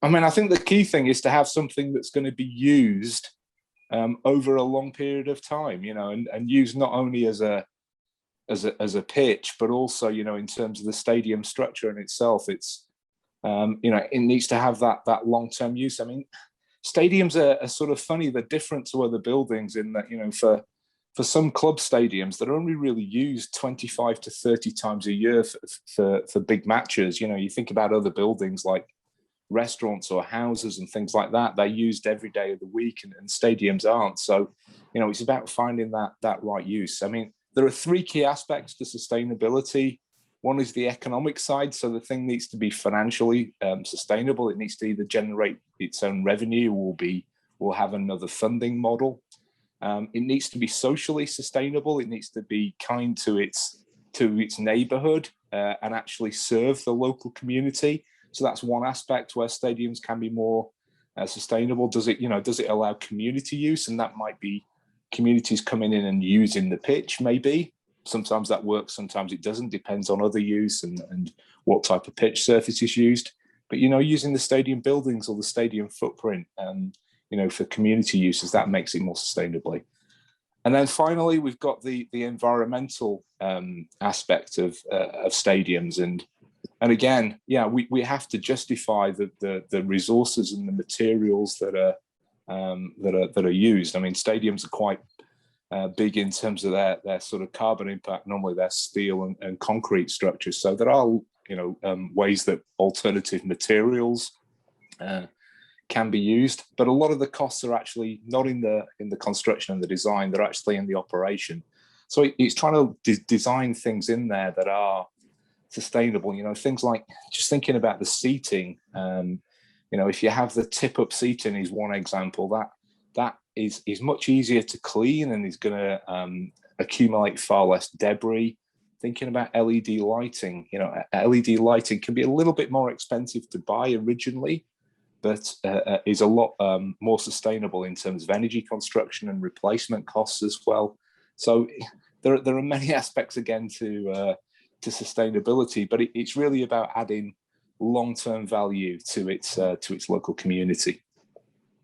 I mean, I think the key thing is to have something that's going to be used over a long period of time, and used not only as a pitch, but also, in terms of the stadium structure in itself. It's it needs to have that long-term use. I mean, stadiums are sort of funny. They're different to other buildings in that, for some club stadiums, they're only really used 25 to 30 times a year for big matches. You think about other buildings like restaurants or houses and things like that. They're used every day of the week, and stadiums aren't. So, it's about finding that right use. I mean, there are three key aspects to sustainability. One is the economic side. So the thing needs to be financially sustainable. It needs to either generate its own revenue or have another funding model. It needs to be socially sustainable. It needs to be kind to its neighborhood and actually serve the local community. So that's one aspect where stadiums can be more sustainable. Does it allow community use? And that might be communities coming in and using the pitch, maybe. Sometimes that works, sometimes it doesn't. Depends on other use and what type of pitch surface is used. But, using the stadium buildings or the stadium footprint, for community uses, that makes it more sustainably. And then finally, we've got the environmental aspect of stadiums. And again, we have to justify the resources and the materials that are used. I mean, stadiums are quite big in terms of their sort of carbon impact. Normally, they're steel and concrete structures. So there are ways that alternative materials can be used, but a lot of the costs are actually not in the construction and the design. They're actually in the operation. So it's trying to design things in there that are sustainable. Things like just thinking about the seating. If you have the tip-up seating is one example. That is much easier to clean and is going to accumulate far less debris. Thinking about LED lighting, LED lighting can be a little bit more expensive to buy originally, but is a lot more sustainable in terms of energy construction and replacement costs as well. So there are many aspects again to sustainability, but it's really about adding long-term value to its local community.